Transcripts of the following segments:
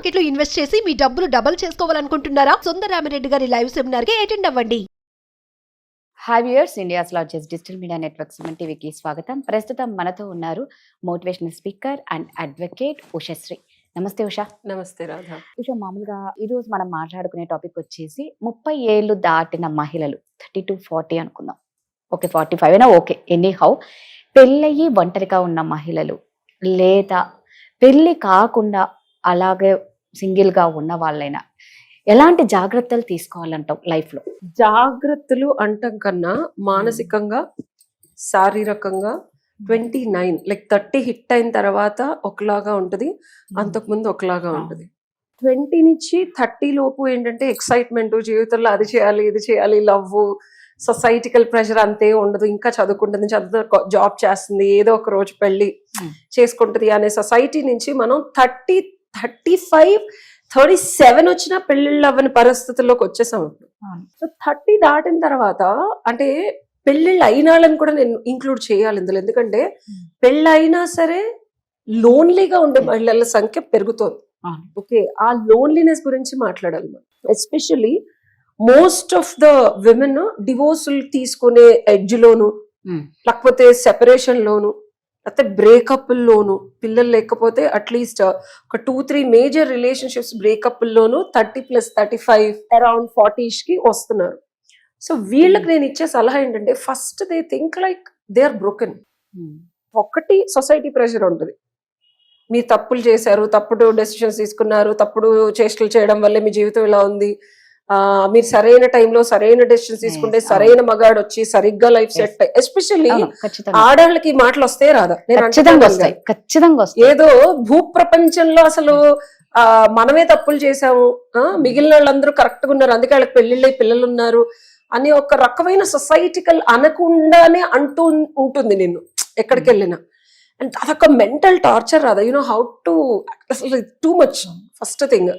Market లో invest చేసి మీ డబ్బులు డబుల్ చేసుకోవాలనుకుంటున్నారా? సుందరరామిరెడ్డి గారి లైవ్ సెమినార్ కి అటెండ్ అవ్వండి. Hi viewers, India's largest digital media network Suman టీవీకి స్వాగతం. ప్రస్తుతం మనతో ఉన్నారు motivational speaker and advocate Ushasri. నమస్తే ఉషా. నమస్తే రాధా. ఉషా, మామూలుగా ఈరోజు మనం మాట్లాడుకునే టాపిక్ వచ్చేసి 30 ఏళ్ళు దాటిన మహిళలు, 30 to 40 అనుకుందాం, ఓకే 45 అయినా ఓకే, ఎనీ హౌ, పెళ్ళయి ఒంటరిగా ఉన్న మహిళలు లేదా పెళ్ళి కాకుండా అలాగే సింగిల్ గా ఉన్న వాళ్ళైనా ఎలాంటి జాగ్రత్తలు తీసుకోవాలంటావు లైఫ్ లో? జాగ్రత్తలు అంటం కన్నా మానసికంగా, శారీరకంగా 29 లైక్ 30 హిట్ అయిన తర్వాత ఒకలాగా ఉంటుంది, అంతకుముందు ఒకలాగా ఉంటుంది. 20 నుంచి 30 లోపు ఏంటంటే ఎక్సైట్మెంట్, జీవితంలో అది చేయాలి ఇది చేయాలి, లవ్, సొసైటికల్ ప్రెషర్ అంతే ఉండదు. ఇంకా చదువుకుంటుంది, జాబ్ చేస్తుంది, ఏదో ఒక రోజు పెళ్లి చేసుకుంటుంది అనే సొసైటీ నుంచి మనం 30, 35, 37 వచ్చినా పెళ్ళిళ్ళు అవ్వని పరిస్థితుల్లోకి వచ్చేసాం ఇప్పుడు. సో 30 దాటిన తర్వాత అంటే పెళ్ళిళ్ళు అయినాళ్ళని కూడా నేను ఇంక్లూడ్ చేయాలి ఇందులో, ఎందుకంటే పెళ్ళైనా సరే లోన్లీగా ఉండే మహిళల సంఖ్య పెరుగుతోంది. ఓకే, ఆ లోన్లీనెస్ గురించి మాట్లాడాలి మనం. Especially most of the women డివోర్సులు తీసుకునే ఎడ్జ్ లోను, లేకపోతే సెపరేషన్ లోను, లేకపోతే బ్రేకప్ లోను, పిల్లలు లేకపోతే అట్లీస్ట్ ఒక 2-3 మేజర్ రిలేషన్షిప్స్ బ్రేకప్ లోను 30+, 35 అరౌండ్ 40s కి వస్తున్నారు. సో వీళ్ళకి నేను ఇచ్చే సలహా ఏంటంటే, first they think like they are broken. ఒకటి సొసైటీ ప్రెషర్ ఉంటుంది, మీరు తప్పులు చేశారు, తప్పుడు డెసిషన్స్ తీసుకున్నారు, తప్పుడు చేష్టలు చేయడం వల్లే మీ జీవితం ఇలా ఉంది, మీరు సరైన టైంలో సరైన డెసిషన్స్ తీసుకుంటే సరైన మగాడు వచ్చి సరిగ్గా లైఫ్ సెట్. ఎస్పెషల్లీ ఆడాళ్ళకి ఈ మాటలు వస్తే రాదా, ఏదో భూ ప్రపంచంలో అసలు మనమే తప్పులు చేసాము, మిగిలిన వాళ్ళందరూ కరెక్ట్ గా ఉన్నారు, అందుకే వాళ్ళకి పెళ్లిళ్ళై పిల్లలు ఉన్నారు అని ఒక రకమైన సొసైటికల్ అనకుండానే అంటూ ఉంటుంది నిన్ను ఎక్కడికి వెళ్ళినా. అండ్ అదొక మెంటల్ టార్చర్ రాదా, యూనో హౌ టు, అసలు too much first thing.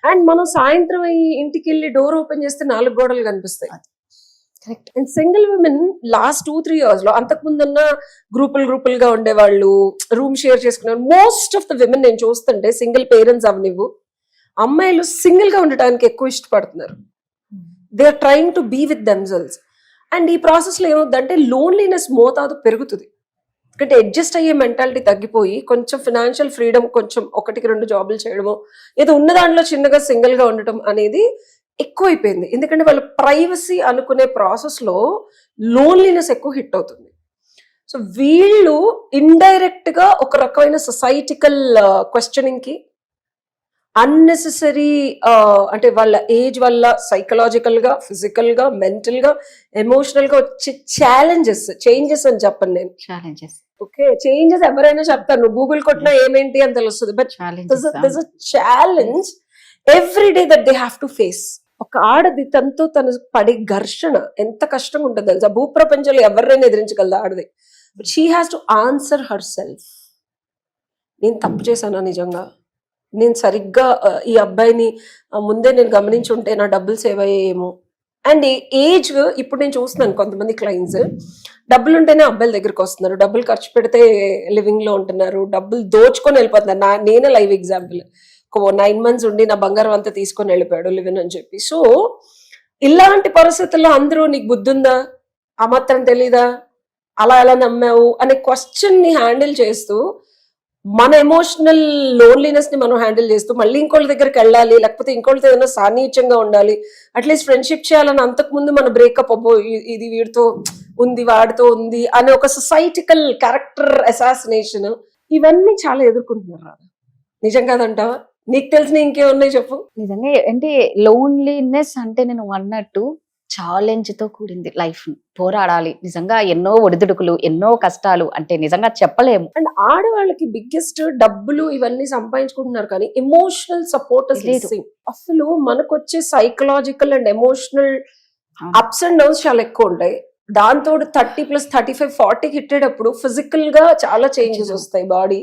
And మనం సాయంత్రం ఇంటికి వెళ్ళి డోర్ ఓపెన్ చేస్తే 4 గోడలు కనిపిస్తాయి. And single women last 2-3 years లో, అంతకు ముందున్న గ్రూపులుగా ఉండేవాళ్ళు, రూమ్ షేర్ చేసుకునే మోస్ట్ ఆఫ్ ద విమెన్ నేను చూస్తుంటే సింగిల్ పేరెంట్స్ అవనివ్వు, అమ్మాయిలు సింగిల్ గా ఉండటానికి ఎక్కువ ఇష్టపడుతున్నారు. They are trying to be with themselves. And ఈ ప్రాసెస్ లో ఏమవుతుందంటే లోన్లీనెస్ మోతాదు పెరుగుతుంది. ఎందుకంటే అడ్జస్ట్ అయ్యే మెంటాలిటీ తగ్గిపోయి కొంచెం ఫినాన్షియల్ ఫ్రీడమ్, కొంచెం 1-2 జాబులు చేయడము, ఏదో ఉన్న దాంట్లో చిన్నగా సింగిల్ గా ఉండటం అనేది ఎక్కువైపోయింది. ఎందుకంటే వాళ్ళు ప్రైవసీ అనుకునే ప్రాసెస్ లో లోన్లీనెస్ ఎక్కువ హిట్ అవుతుంది. సో వీళ్ళు ఇండైరెక్ట్ గా ఒక రకమైన సొసైటికల్ క్వశ్చనింగ్ కి, అన్నెసెసరీ అంటే వాళ్ళ ఏజ్ వల్ల సైకలాజికల్ గా, ఫిజికల్ గా, మెంటల్ గా, ఎమోషనల్ గా వచ్చే చేంజెస్ అని చెప్పను నేను. ఛాలెంజెస్, ఓకే, చేంజెస్ ఎవరైనా చెప్తారు, నువ్వు గూగుల్ కొట్టినా ఏమేంటి అని తెలుస్తుంది. But there's a challenge every day that they have to face. ఒక ఆడది తను పడే ఘర్షణ ఎంత కష్టంగా ఉంటుంది తెలుసా. భూప్రపంచంలో ఎవరినైనా ఎదిరించగలదు ఆడది. But she has to answer her self. నేను తప్పు చేశానా నిజంగా, నేను సరిగ్గా ఈ అబ్బాయిని ముందే నేను గమనించి ఉంటే నా డబ్బులు సేవ్ అయ్యేమో. అండ్ ఏజ్ ఇప్పుడు నేను చూస్తున్నాను, కొంతమంది క్లయింట్స్ డబ్బులు ఉంటేనే అబ్బాయిల దగ్గరికి వస్తున్నారు, డబ్బులు ఖర్చు పెడితే లివింగ్ లో ఉంటున్నారు, డబ్బులు దోచుకొని వెళ్ళిపోతున్నారు. నేనే లైవ్ ఎగ్జాంపుల్. 9 months ఉండి నా బంగారం అంతా తీసుకొని వెళ్ళిపోయాడు లివిన్ అని చెప్పి. సో ఇలాంటి పరిస్థితుల్లో అందరూ నీకు బుద్ధి ఉందా, ఆ మాత్రం తెలీదా, అలా ఎలా నమ్మావు అనే క్వశ్చన్ ని హ్యాండిల్ చేస్తూ, మన ఎమోషనల్ లోన్లీనెస్ ని మనం హ్యాండిల్ చేస్తూ మళ్ళీ ఇంకోళ్ళ దగ్గరికి వెళ్ళాలి, లేకపోతే ఇంకోళ్ళతో ఏదైనా సాన్నిహిత్యంగా ఉండాలి, అట్లీస్ట్ ఫ్రెండ్షిప్ చేయాలని, అంతకుముందు మన బ్రేకప్ అబ్బో ఇది వీడితో ఉంది వాడితో ఉంది అనే ఒక సొసైటికల్ క్యారెక్టర్ అసాసినేషన్, ఇవన్నీ చాలా ఎదుర్కొంటున్నారు. నిజం కాదంటావా? నీకు తెలిసిన ఇంకేమున్నాయి చెప్పు. నిజంగా అంటే లోన్లీనెస్ అంటే నేను అన్నట్టు ఛాలెంజ్ తో కూడింది లైఫ్. పోరాడాలి, నిజంగా ఎన్నో ఒడిదుడుకులు, ఎన్నో కష్టాలు, అంటే నిజంగా చెప్పలేము. అండ్ ఆడవాళ్ళకి బిగ్గెస్ట్ డబ్బులు ఇవన్నీ సంపాదించుకుంటున్నారు కానీ ఎమోషనల్ సపోర్ట్ అసలు మనకొచ్చే psychological and emotional ups and downs చాలా ఎక్కువ ఉంటాయి. దాంతో 30+, 35, 40 హిట్టేటప్పుడు ఫిజికల్ గా చాలా చేంజెస్ వస్తాయి body.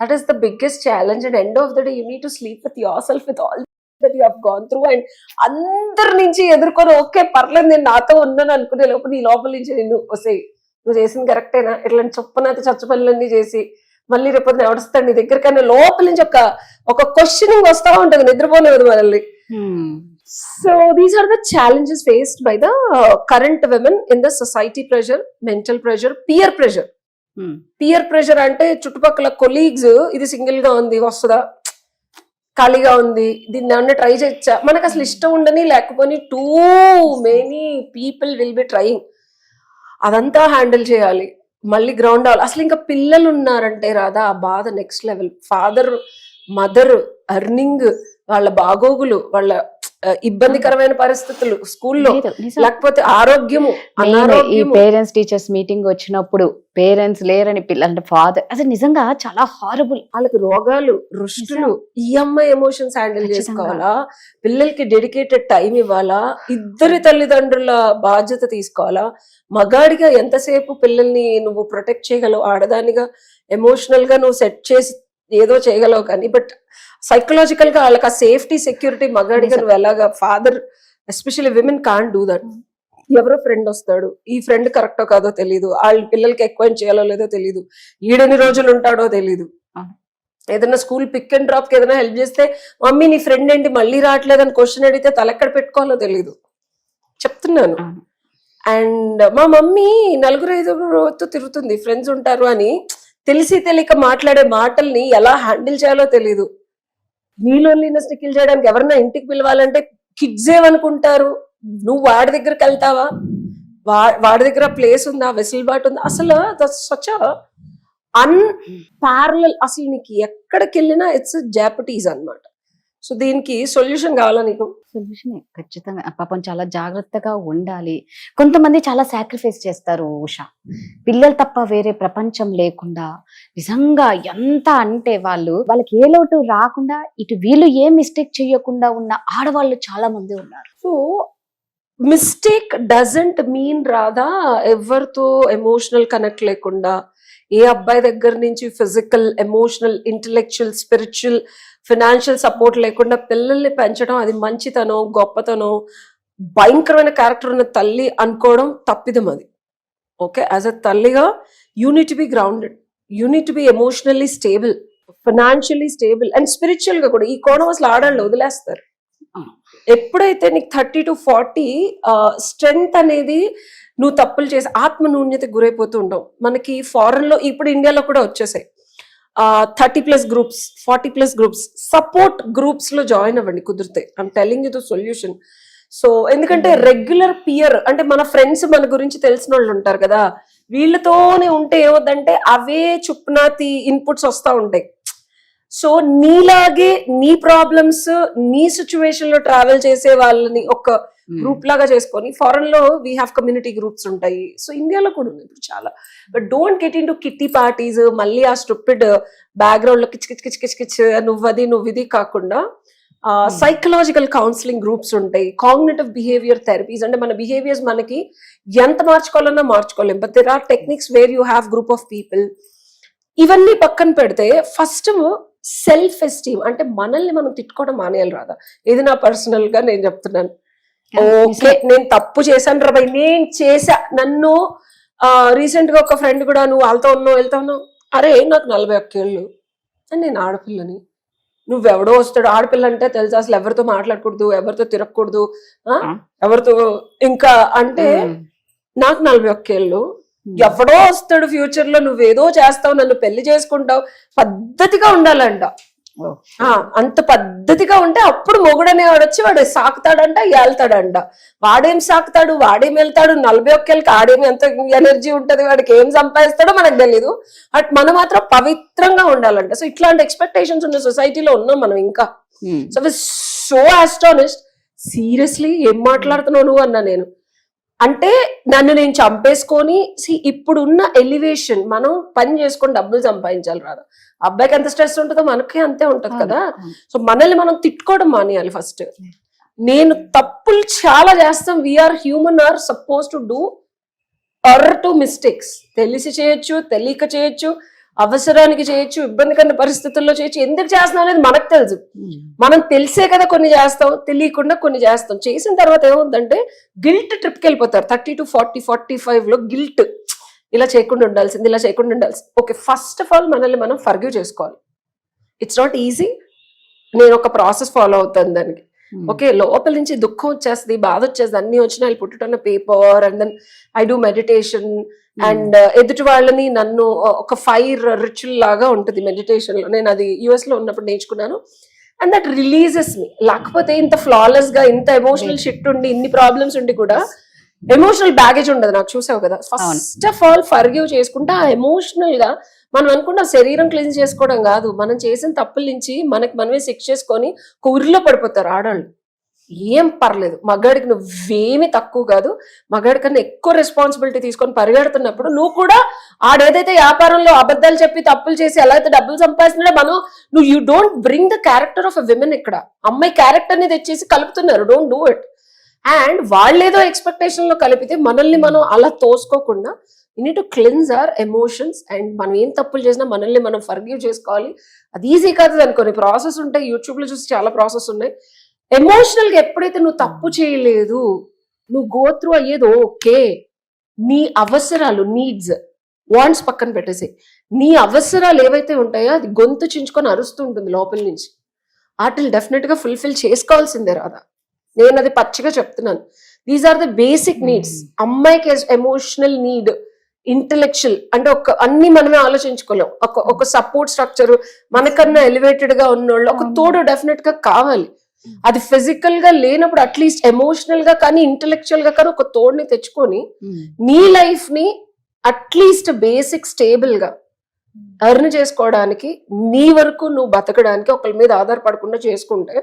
That is the biggest challenge. And end of the day you need to sleep with your self with all that you have gone through. And అందరి నుంచి ఎదుర్కొని ఓకే పర్లేదు నేను నాతో ఉన్నాను అనుకునే లోపు నీ లోపల నుంచి నిన్ను వస్తాయి, నువ్వు చేసింది కరెక్టేనా, ఇట్లాంటి చొప్పునైతే చచ్చు పనులన్నీ చేసి మళ్ళీ రేపు ఎవడొస్తాడు నీ దగ్గర, కానీ లోపల నుంచి ఒక క్వశ్చనింగ్ వస్తా ఉంటుంది, నిద్రపోలేదు మనల్ని. So these are the challenges faced by the current women in the society pressure, mental pressure, peer pressure. Peer pressure అంటే చుట్టుపక్కల కొలీగ్స్ ఇది సింగిల్ గా ఉంది వస్తుందా, ఖాళీగా ఉంది, దీన్ని ఏమన్నా ట్రై చేయొచ్చా, మనకు అసలు ఇష్టం ఉండని లేకపోతే too many people will be trying, అదంతా హ్యాండిల్ చేయాలి, మళ్ళీ గ్రౌండ్ అవ్వాలి. అసలు ఇంకా పిల్లలు ఉన్నారంటే రాదా ఆ బాధ next level. Father mother earning, వాళ్ళ బాగోగులు, వాళ్ళ ఇబ్బందికరమైన పరిస్థితులు స్కూల్లో, లేకపోతే ఆరోగ్యము అనారోగ్యము. పేరెంట్స్ టీచర్స్ మీటింగ్ వచ్చినప్పుడు పేరెంట్స్ లేరని పిల్లలు అంటే ఫాదర్, అసలు నిజంగా చాలా హారబుల్. వాళ్ళకి రోగాలు, రుష్టులు, ఈఎంఐ ఎమోషన్స్ హ్యాండిల్ చేసుకోవాలా, పిల్లలకి డెడికేటెడ్ టైం ఇవ్వాలా, ఇద్దరి తల్లిదండ్రుల బాధ్యత తీసుకోవాలా. మగాడిగా ఎంతసేపు పిల్లల్ని నువ్వు ప్రొటెక్ట్ చేయగలవు, ఆడదానిగా ఎమోషనల్ గా నువ్వు సెట్ చేసి ఏదో చేయగలవు, కానీ బట్ సైకలాజికల్ గా వాళ్ళకి ఆ సేఫ్టీ సెక్యూరిటీ మగాడిగా నువ్వు ఎలాగా, father especially women can't do that. ఎవరో ఫ్రెండ్ వస్తాడు, ఈ ఫ్రెండ్ కరెక్టో కాదో తెలియదు, వాళ్ళ పిల్లలకి ఎక్కువ చేయాలో లేదో తెలియదు, ఈడెన్ని రోజులు ఉంటాడో తెలియదు. ఏదైనా స్కూల్ పిక్ అండ్ డ్రాప్ కి ఏదైనా హెల్ప్ చేస్తే మమ్మీ నీ ఫ్రెండ్ ఏంటి మళ్ళీ రావట్లేదని క్వశ్చన్ అడిగితే తలెక్కడ పెట్టుకోవాలో తెలియదు. చెప్తున్నాను. అండ్ మా మమ్మీ 4-5 తిరుగుతుంది, ఫ్రెండ్స్ ఉంటారు అని తెలిసి తెలియక మాట్లాడే మాటల్ని ఎలా హ్యాండిల్ చేయాలో తెలీదు. నీ లోన్లీనెస్ ని కిల్ చేయడానికి ఎవరన్నా ఇంటికి పిలవాలంటే కిడ్స్ ఏమనుకుంటారు, నువ్వు వాడి దగ్గరికి వెళ్తావా, వాడి దగ్గర ప్లేస్ ఉందా, వెసులుబాటు ఉందా, అసలు సచ్ అన్పారలల్, అసలు నీకు ఎక్కడికి వెళ్ళినా ఇట్స్ జాపటీస్ అన్నమాట. సో దీనికి సొల్యూషన్ కావాలా నీకు? సొల్యూషన్ ఖచ్చితంగా. పాపం చాలా జాగ్రత్తగా ఉండాలి. కొంతమంది చాలా సాక్రిఫైస్ చేస్తారు ఉషా, పిల్లలు తప్ప వేరే ప్రపంచం లేకుండా. నిజంగా ఎంత అంటే వాళ్ళకి ఏ లోటు రాకుండా, ఇటు వీళ్ళు ఏ మిస్టేక్ చేయకుండా ఉన్న ఆడవాళ్ళు చాలా మంది ఉన్నారు. సో మిస్టేక్ డజంట్ మీన్ రాదా ఎవరితో ఎమోషనల్ కనెక్ట్ లేకుండా, ఏ అబ్బాయి దగ్గర నుంచి physical, emotional, intellectual, spiritual, financial support లేకుండా పిల్లల్ని పెంచడం అది మంచితనం, గొప్పతనం, భయంకరమైన క్యారెక్టర్ ఉన్న తల్లి అనుకోవడం తప్పిదం అది. ఓకే, యాజ్ అ తల్లిగా you need to be grounded, you need to be emotionally stable, financially stable and spiritual గా కూడా. ఈ కోణం అసలు ఆడాళ్ళు వదిలేస్తారు. ఎప్పుడైతే నీకు 30 to 40 స్ట్రెంగ్త్ అనేది, నువ్వు తప్పులు చేసి ఆత్మ న్యూన్యతకు గురైపోతూ ఉంటావు. మనకి ఫారెన్ లో, ఇప్పుడు ఇండియాలో కూడా వచ్చేసాయి 30+ గ్రూప్స్, 40+ గ్రూప్స్, సపోర్ట్ గ్రూప్స్ లో జాయిన్ అవ్వండి కుదిరితే. I'm telling you the solution. So ఎందుకంటే రెగ్యులర్ పియర్ అంటే మన ఫ్రెండ్స్, మన గురించి తెలిసిన వాళ్ళు ఉంటారు కదా, వీళ్ళతోనే ఉంటే ఏమవుతుందంటే అవే చుప్నాతి ఇన్పుట్స్ వస్తూ ఉంటాయి. సో నీలాగే నీ ప్రాబ్లమ్స్, నీ సిచ్యువేషన్ లో ట్రావెల్ చేసే వాళ్ళని ఒక గ్రూప్ లాగా చేసుకొని, ఫారెన్ లో వీ హ్యావ్ కమ్యూనిటీ గ్రూప్స్ ఉంటాయి. సో ఇండియాలో కూడా ఉంది ఇప్పుడు చాలా. But don't get in to kitty parties, మళ్ళీ ఆ స్టూపిడ్ బ్యాక్గ్రౌండ్ లో కిచ్ కిచ్ కిచ్ కిచ్ కిచ్ నువ్వు ఇది కాకుండా సైకలాజికల్ కౌన్సిలింగ్ గ్రూప్స్ ఉంటాయి, కాగ్నిటివ్ బిహేవియర్ థెరపీస్. అంటే మన బిహేవియర్స్ మనకి ఎంత మార్చుకోవాలన్నా మార్చుకోలేం, but there are techniques where you have group of people. ఇవన్నీ పక్కన పెడితే ఫస్ట్ సెల్ఫ్ ఎస్టీమ్, అంటే మనల్ని మనం తిట్టుకోవడం మానేయాలి రాదా. ఇది నా పర్సనల్ గా నేను చెప్తున్నాను. ఓకే నేను తప్పు చేశాను రా, నేను చేసా. నన్ను రీసెంట్ గా ఒక ఫ్రెండ్ కూడా, నువ్వు వాళ్ళతో ఉన్నావు వెళ్తా ఉన్నావు, అరే నాకు 41 ఏళ్ళు అని, నేను ఆడపిల్లని, నువ్వెవడో వస్తాడు. ఆడపిల్ల అంటే తెలుసా అసలు ఎవరితో మాట్లాడకూడదు, ఎవరితో తిరగకూడదు, ఎవరితో ఇంకా అంటే నాకు 41 ఏళ్ళు, ఎవడో వస్తాడు ఫ్యూచర్ లో, నువ్వేదో చేస్తావు, నన్ను పెళ్లి చేసుకుంటావు, పద్ధతిగా ఉండాలంట. అంత పద్ధతిగా ఉంటే అప్పుడు మొగుడనే వాడు వచ్చి వాడు సాకుతాడంట, ఏళ్తాడంట. వాడేం సాకుతాడు, వాడేం వెళ్తాడు, 41 ఏళ్ళకి ఆడేమి ఎంత ఎనర్జీ ఉంటది, వాడికి ఏం సంపాదిస్తాడో మనకు తెలీదు. బట్ మనం మాత్రం పవిత్రంగా ఉండాలంట. సో ఇట్లాంటి ఎక్స్పెక్టేషన్స్ ఉన్న సొసైటీలో ఉన్నాం మనం ఇంకా. సో ఆస్టానిష్డ్, సీరియస్లీ ఏం మాట్లాడుతున్నావు నువ్వు అన్నా నేను. అంటే నన్ను నేను చంపేసుకొని, ఇప్పుడున్న ఎలివేషన్, మనం పని చేసుకొని డబ్బులు సంపాదించాలి రాదా. అబ్బాయికి ఎంత స్ట్రెస్ ఉంటుందో మనకి అంతే ఉంటది కదా. సో మనల్ని మనం తిట్టుకోవడం మానేయాలి ఫస్ట్. నేను తప్పులు చాలా చేస్తాం, we are human, are suppose to do to mistakes. తెలిసి చేయొచ్చు, తెలియక చేయొచ్చు, అవసరానికి చేయొచ్చు, ఇబ్బందికరమైన పరిస్థితుల్లో చేయొచ్చు. ఎందుకు చేస్తున్నాం అనేది మనకు తెలుసు. మనం తెలిసే కదా కొన్ని చేస్తాం, తెలియకుండా కొన్ని చేస్తాం. చేసిన తర్వాత ఏమవుతుందంటే గిల్ట్ ట్రిప్కి వెళ్ళిపోతారు. 30 to 40, 45 లో గిల్ట్, ఇలా చేయకుండా ఉండాల్సింది, ఇలా చేయకుండా ఉండాల్సింది. ఓకే, ఫస్ట్ ఆఫ్ ఆల్ మనల్ని మనం ఫర్గివ్ చేసుకోవాలి. It's not easy. నేను ఒక ప్రాసెస్ ఫాలో అవుతాను దానికి. ఓకే, లోపల నుంచి దుఃఖం వచ్చేస్తుంది, బాధ వచ్చేస్తుంది, అన్ని వచ్చిన I put it on paper and then I do meditation. And ఎదుటి వాళ్ళని నన్ను ఒక ఫైర్ రిచువల్ లాగా ఉంటుంది మెడిటేషన్ లో. నేను అది యుఎస్ లో ఉన్నప్పుడు నేర్చుకున్నాను. అండ్ దట్ రిలీజెస్ మీ. లేకపోతే ఇంత ఫ్లాలెస్ గా, ఇంత ఎమోషనల్ షిట్ ఉండి, ఇన్ని ప్రాబ్లమ్స్ ఉండి కూడా ఎమోషనల్ బ్యాగేజ్ ఉండదు నాకు. చూసావు కదా, ఫస్ట్ ఆఫ్ ఆల్ ఫర్గివ్ చేసుకుంటే ఆ ఎమోషనల్ గా మనం అనుకుంటాం శరీరం క్లీన్ చేసుకోవడం కాదు, మనం చేసిన తప్పుల నుంచి మనకి మనమే శిక్ష చేసుకొని ఊరిలో పడిపోతారు ఆడవాళ్ళు. ఏం పర్లేదు, మగాడికి నువ్వేమి తక్కువ కాదు, మగాడి కన్నా ఎక్కువ రెస్పాన్సిబిలిటీ తీసుకొని పరిగెడుతున్నప్పుడు నువ్వు కూడా ఆడేదైతే వ్యాపారంలో అబద్ధాలు చెప్పి తప్పులు చేసి ఎలా అయితే డబ్బులు సంపాదిస్తున్నాడో నువ్వు you don't bring the character of a women. ఇక్కడ అమ్మాయి క్యారెక్టర్ ని తెచ్చేసి కలుపుతున్నారు. Don't do it. అండ్ వాళ్ళేదో ఎక్స్పెక్టేషన్ లో కలిపితే మనల్ని మనం అలా తోసుకోకుండా you need to cleanse our emotions. And మనం ఏం తప్పులు చేసినా మనల్ని మనం ఫర్గివ్ చేసుకోవాలి. అది ఈజీ కాదు అనుకోని ప్రాసెస్ ఉంటాయి. యూట్యూబ్ లో చూసి చాలా ప్రాసెస్ ఉన్నాయి. ఎమోషనల్ గా ఎప్పుడైతే నువ్వు తప్పు చేయలేదు, నువ్వు గో త్రూ అయ్యేది ఓకే. నీ అవసరాలు, నీడ్స్, వాంట్స్ పక్కన పెట్టేసి నీ అవసరాలు ఏవైతే ఉంటాయో అది గొంతు చించుకొని అరుస్తూ ఉంటుంది లోపల నుంచి. వాటిని డెఫినెట్ గా ఫుల్ఫిల్ చేసుకోవాల్సిందే రాదా. నేను అది పచ్చిగా చెప్తున్నాను. These are the basic needs. అమ్మాయికి ఎమోషనల్ నీడ్, ఇంటెలెక్చువల్ అంటే అన్ని మనమే ఆలోచించుకోలేం. ఒక సపోర్ట్ స్ట్రక్చర్, మనకన్నా ఎలివేటెడ్ గా ఉన్నోళ్ళు ఒక తోడు డెఫినెట్ గా కావాలి. అది ఫిజికల్ గా లేనప్పుడు అట్లీస్ట్ ఎమోషనల్ గా కానీ ఇంటెలెక్చువల్ గా కానీ ఒక తోడుని తెచ్చుకొని నీ లైఫ్ ని అట్లీస్ట్ బేసిక్ స్టేబుల్ గా ఎర్న్ చేసుకోవడానికి, నీ వరకు నువ్వు బతకడానికి ఒకరి మీద ఆధారపడకుండా చేసుకుంటే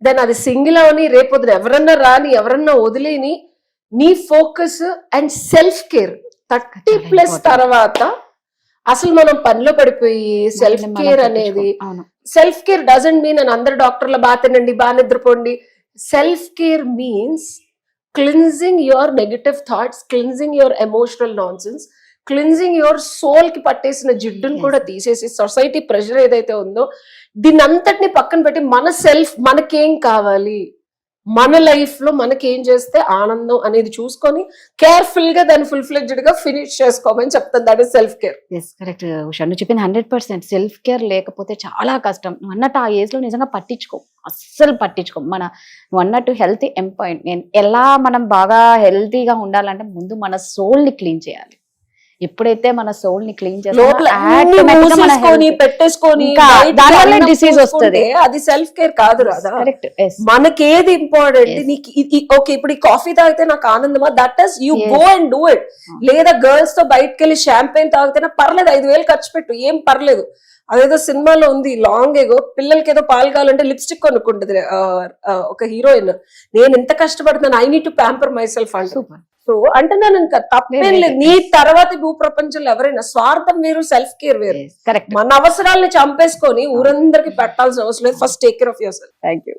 దెన్ అది సింగిల్ అవని, రేపొద్దున ఎవరన్నా రాని, ఎవరన్నా వదిలేని, నీ ఫోకస్ అండ్ సెల్ఫ్ కేర్ 30+ తర్వాత అసలు మనం పనిలో పడిపోయి సెల్ఫ్ కేర్ అనేది, సెల్ఫ్ కేర్ డజంట్ మీన్ అని అందరు డాక్టర్ల బాగా తినండి, బాగా నిద్రపోండి. Self care means cleansing your negative thoughts, cleansing your emotional nonsense, cleansing your soul కి పట్టేసిన జిడ్డును కూడా తీసేసి, సొసైటీ ప్రెషర్ ఏదైతే ఉందో దీన్ని అంతటిని పక్కన పెట్టి మన సెల్ఫ్, మనకేం కావాలి, మన లైఫ్ లో మనకేం చేస్తే ఆనందం అనేది చూసుకొని కేర్ఫుల్ గా దాన్ని ఫుల్ ఫ్లెడ్జ్డ్ గా ఫినిష్ చేసుకోమని చెప్తాను. That is self care. Correct Usha, నువ్వు చెప్పిన 100%. సెల్ఫ్ కేర్ లేకపోతే చాలా కష్టం. నువ్వు అన్నట్టు ఆ ఏజ్ లో నిజంగా పట్టించుకో, అస్సలు పట్టించుకో. నువ్వు అన్నట్టు హెల్తీ ఎంపాయింట్. ఎలా మనం బాగా హెల్తీగా ఉండాలంటే ముందు మన సోల్ ని క్లీన్ చేయాలి. ఎప్పుడైతే మన సోల్ ని క్లీన్ పెట్టేసుకొని డిసీజ్ వస్తుంది. అది సెల్ఫ్ కేర్ కాదు రాదా. మనకేది ఇంపార్టెంట్, నీకు ఓకే ఇప్పుడు ఈ కాఫీ తాగితే నాకు ఆనందమా, that is you go and do it. లేదా గర్ల్స్ తో బయటకు వెళ్ళి షాంపెయిన్ తాగితేనే పర్లేదు, 5,000 ఖర్చు పెట్టు, ఏం పర్లేదు. అదేదో సినిమాలో ఉంది లాంగ్ ఏగో, పిల్లలకి ఏదో పాలు కావాలంటే లిప్స్టిక్ కొనుక్కుంటుంది ఒక హీరోయిన్. నేను ఎంత కష్టపడుతున్నాను, I need to pamper myself అంటే. సో అంటే నేను ఇంకా తప్పేం లేదు. నీ తర్వాత భూ ప్రపంచంలో ఎవరైనా స్వార్థం వేరు, సెల్ఫ్ కేర్ వేరు. మన అవసరాలని చంపేసుకొని ఊరందరికి పెట్టాల్సిన అవసరం లేదు. First take care of your self. Thank you.